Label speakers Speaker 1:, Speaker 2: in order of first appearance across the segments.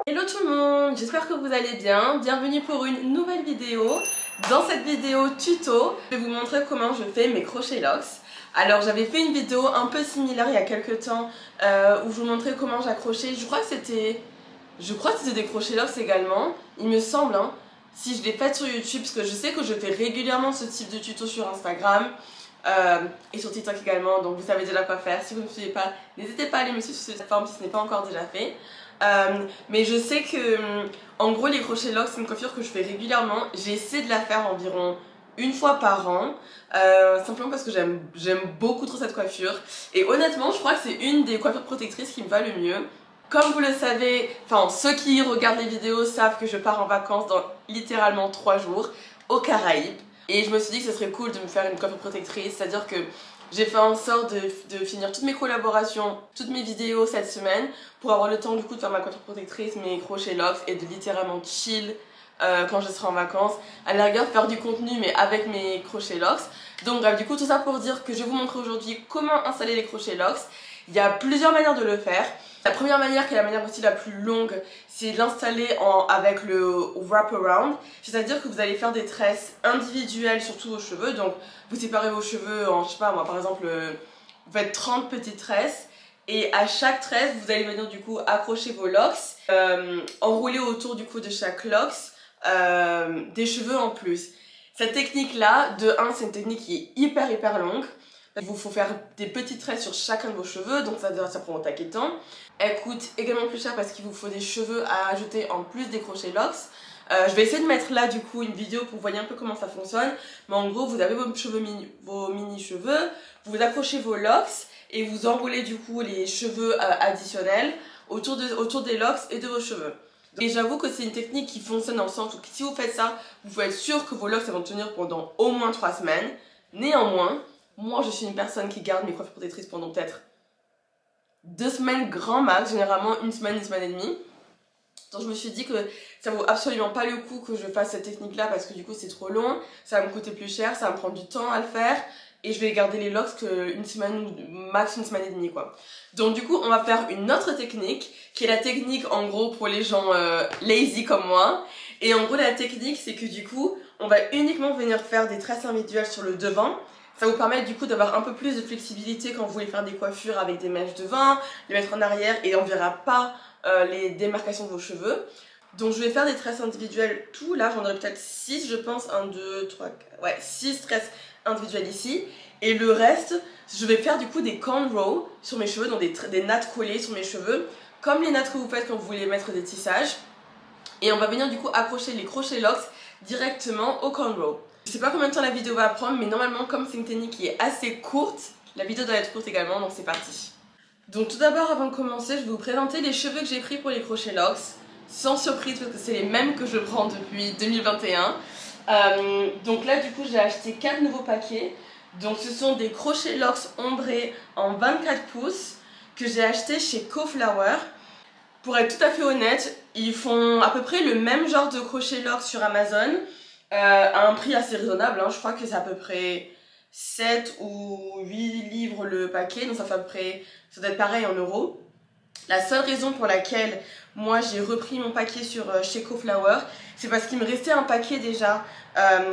Speaker 1: Hello tout le monde, j'espère que vous allez bien. Bienvenue pour une nouvelle vidéo. Dans cette vidéo tuto, je vais vous montrer comment je fais mes crochets locks. Alors j'avais fait une vidéo un peu similaire il y a quelques temps où je vous montrais comment j'accrochais. Je crois que c'était des crochets locks également, il me semble. Si je l'ai fait sur YouTube, parce que je sais que je fais régulièrement ce type de tuto sur Instagram et sur TikTok également, donc vous savez déjà quoi faire. Si vous ne me suivez pas, n'hésitez pas à aller me suivre sur cette plateforme si ce n'est pas encore déjà fait. Mais je sais que en gros les crochets locks c'est une coiffure que je fais régulièrement. J'ai essayé de la faire environ une fois par an, simplement parce que j'aime beaucoup trop cette coiffure. Et honnêtement je crois que c'est une des coiffures protectrices qui me va le mieux. Comme vous le savez, enfin ceux qui regardent les vidéos savent que je pars en vacances dans littéralement 3 jours aux Caraïbes. Et je me suis dit que ce serait cool de me faire une coiffure protectrice, c'est-à-dire que j'ai fait en sorte de finir toutes mes collaborations, toutes mes vidéos cette semaine pour avoir le temps du coup de faire ma coiffure protectrice, mes crochets locks et de littéralement chill quand je serai en vacances. À la rigueur faire du contenu mais avec mes crochets locks. Donc bref, du coup tout ça pour dire que je vais vous montrer aujourd'hui comment installer les crochets locks. Il y a plusieurs manières de le faire. La première manière, qui est la manière aussi la plus longue, c'est de l'installer avec le wraparound. C'est-à-dire que vous allez faire des tresses individuelles sur tous vos cheveux. Donc vous séparez vos cheveux en, je sais pas moi, par exemple, vous faites 30 petites tresses. Et à chaque tresse, vous allez venir du coup accrocher vos locks, enrouler autour du cou de chaque locks des cheveux en plus. Cette technique-là, de 1, c'est une technique qui est hyper longue. Il vous faut faire des petites tresses sur chacun de vos cheveux, donc ça prend au taquet de temps. Elle coûte également plus cher parce qu'il vous faut des cheveux à ajouter en plus des crochets locks. Je vais essayer de mettre là du coup une vidéo pour que vous voyez un peu comment ça fonctionne. Mais en gros, vous avez vos mini cheveux, vous accrochez vos locks et vous enroulez du coup les cheveux additionnels autour des locks et de vos cheveux. Et j'avoue que c'est une technique qui fonctionne dans le sens où si vous faites ça, vous pouvez être sûr que vos locks vont tenir pendant au moins 3 semaines. Néanmoins, moi je suis une personne qui garde mes coiffures protectrices pendant peut-être 2 semaines grand max, généralement une semaine et demie. Donc je me suis dit que ça vaut absolument pas le coup que je fasse cette technique là parce que du coup c'est trop long, ça va me coûter plus cher, ça va me prendre du temps à le faire et je vais garder les locks qu'une semaine ou max une semaine et demie quoi. Donc du coup on va faire une autre technique qui est la technique en gros pour les gens lazy comme moi. Et en gros la technique c'est que du coup on va uniquement venir faire des tresses individuelles sur le devant. Ça vous permet du coup d'avoir un peu plus de flexibilité quand vous voulez faire des coiffures avec des mèches devant, les mettre en arrière et on ne verra pas les démarcations de vos cheveux. Donc je vais faire des tresses individuelles tout là, j'en aurai peut-être 6 je pense, 1, 2, 3, 4, ouais 6 tresses individuelles ici. Et le reste, je vais faire du coup des cornrows sur mes cheveux, donc des nattes collées sur mes cheveux, comme les nattes que vous faites quand vous voulez mettre des tissages. Et on va venir du coup accrocher les crochets locks directement au cornrow. Je sais pas combien de temps la vidéo va prendre, mais normalement comme c'est une technique qui est assez courte, la vidéo doit être courte également, donc c'est parti. Donc tout d'abord avant de commencer, je vais vous présenter les cheveux que j'ai pris pour les crochets locks. Sans surprise parce que c'est les mêmes que je prends depuis 2021. Donc là du coup j'ai acheté 4 nouveaux paquets. Donc ce sont des crochets locks ombrés en 24 pouces que j'ai acheté chez CoFlower. Pour être tout à fait honnête, ils font à peu près le même genre de crochet locks sur Amazon. À un prix assez raisonnable, je crois que c'est à peu près 7 ou 8 livres le paquet, donc ça fait à peu près, ça doit être pareil en euros. La seule raison pour laquelle moi j'ai repris mon paquet chez CoFlower, c'est parce qu'il me restait un paquet déjà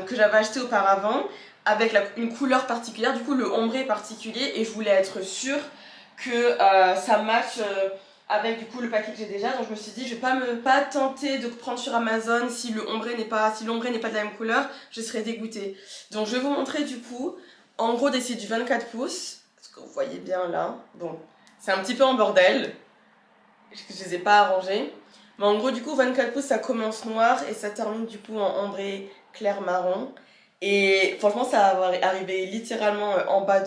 Speaker 1: que j'avais acheté auparavant avec une couleur particulière, du coup le ombré particulier, et je voulais être sûre que ça matche avec du coup le paquet que j'ai déjà. Donc je me suis dit je vais pas tenter de prendre sur Amazon si l'ombré n'est pas de la même couleur, je serais dégoûtée. Donc je vais vous montrer du coup en gros c'est du 24 pouces, ce que vous voyez bien là. Bon, c'est un petit peu en bordel, je les ai pas arrangés, mais en gros du coup 24 pouces ça commence noir et ça termine du coup en ombré clair marron. Et franchement ça va arriver littéralement en bas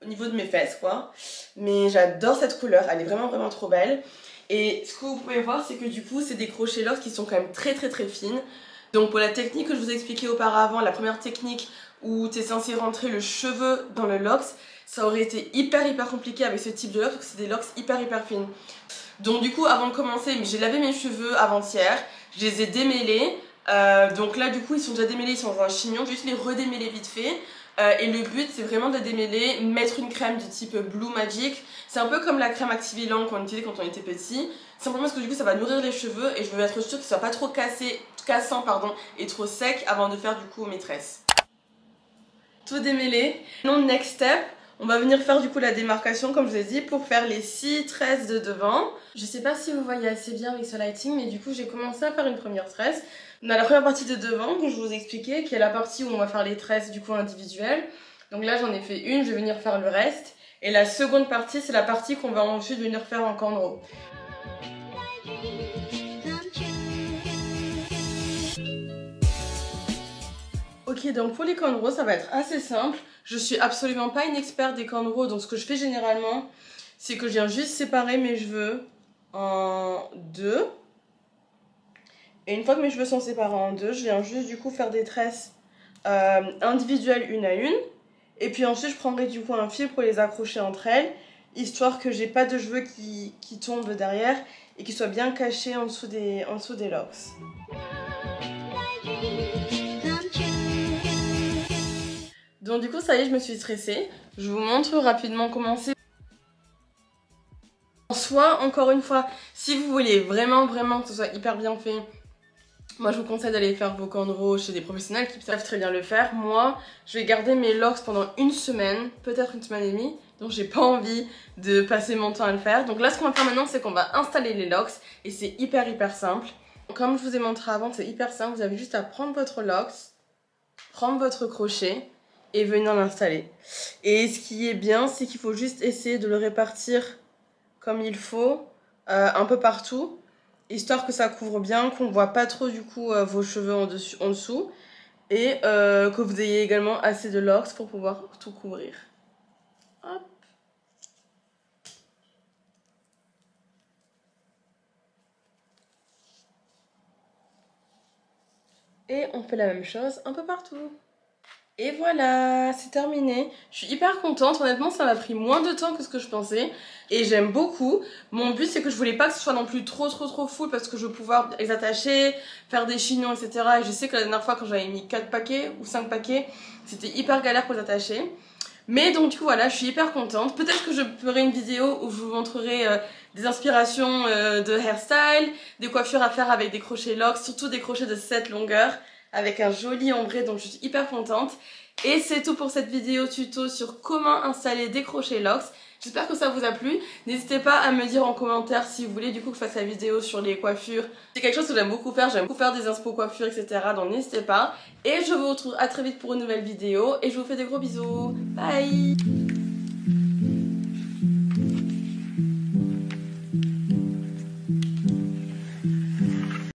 Speaker 1: au niveau de mes fesses quoi. Mais j'adore cette couleur, elle est vraiment trop belle. Et ce que vous pouvez voir c'est que du coup c'est des crochets locks qui sont quand même très fines. Donc pour la technique que je vous ai expliqué auparavant, la première technique où tu es censé rentrer le cheveu dans le locks, ça aurait été hyper compliqué avec ce type de locks parce que c'est des locks hyper fines. Donc du coup avant de commencer, j'ai lavé mes cheveux avant-hier, je les ai démêlés. Donc là du coup ils sont déjà démêlés, ils sont dans un chignon, je vais juste les redémêler vite fait Et le but c'est vraiment de démêler, mettre une crème du type Blue Magic. C'est un peu comme la crème Activilant qu'on utilisait quand on était petit. Simplement parce que du coup ça va nourrir les cheveux et je veux être sûre qu'ils ne soient pas trop cassants et trop secs avant de faire du coup mes tresses. Tout démêlé. Non, next step, on va venir faire du coup la démarcation comme je vous ai dit pour faire les 6 tresses de devant. Je sais pas si vous voyez assez bien avec ce lighting, mais du coup j'ai commencé à faire une première tresse. On a la première partie de devant que je vous ai expliqué, qui est la partie où on va faire les tresses du coup individuelles. Donc là j'en ai fait une, je vais venir faire le reste. Et la seconde partie c'est la partie qu'on va ensuite venir faire en cornrow. Ok, donc pour les cornrows ça va être assez simple. Je suis absolument pas une experte des cornrows, donc ce que je fais généralement c'est que je viens juste séparer mes cheveux en deux. Et une fois que mes cheveux sont séparés en deux, je viens juste du coup faire des tresses individuelles une à une. Et puis ensuite je prendrai du coup un fil pour les accrocher entre elles, histoire que j'ai pas de cheveux qui tombent derrière et qui soient bien cachés en dessous des locks. Donc du coup ça y est, je me suis stressée. Je vous montre rapidement comment c'est. En soi, encore une fois, si vous voulez vraiment que ce soit hyper bien fait, moi je vous conseille d'aller faire vos cornrows chez des professionnels qui savent très bien le faire. Moi, je vais garder mes locks pendant une semaine, peut-être une semaine et demie. Donc j'ai pas envie de passer mon temps à le faire. Donc là ce qu'on va faire maintenant c'est qu'on va installer les locks. Et c'est hyper simple. Comme je vous ai montré avant, c'est hyper simple. Vous avez juste à prendre votre locks, prendre votre crochet et venir l'installer. Et ce qui est bien, c'est qu'il faut juste essayer de le répartir comme il faut, un peu partout, histoire que ça couvre bien, qu'on ne voit pas trop du coup vos cheveux en dessous, et que vous ayez également assez de locks pour pouvoir tout couvrir. Hop. Et on fait la même chose un peu partout. Et voilà, c'est terminé. Je suis hyper contente, honnêtement ça m'a pris moins de temps que ce que je pensais. Et j'aime beaucoup. Mon but c'est que je voulais pas que ce soit non plus trop full parce que je veux pouvoir les attacher, faire des chignons, etc. Et je sais que la dernière fois quand j'avais mis 4 paquets ou 5 paquets, c'était hyper galère pour les attacher. Mais donc du coup voilà, je suis hyper contente. Peut-être que je ferai une vidéo où je vous montrerai des inspirations de hairstyle, des coiffures à faire avec des crochets locks, surtout des crochets de cette longueur, avec un joli ombré, donc je suis hyper contente. Et c'est tout pour cette vidéo tuto sur comment installer des crochets locks. J'espère que ça vous a plu. N'hésitez pas à me dire en commentaire si vous voulez du coup que je fasse la vidéo sur les coiffures. C'est quelque chose que j'aime beaucoup faire des inspo coiffures, etc. Donc n'hésitez pas. Et je vous retrouve à très vite pour une nouvelle vidéo. Et je vous fais des gros bisous. Bye!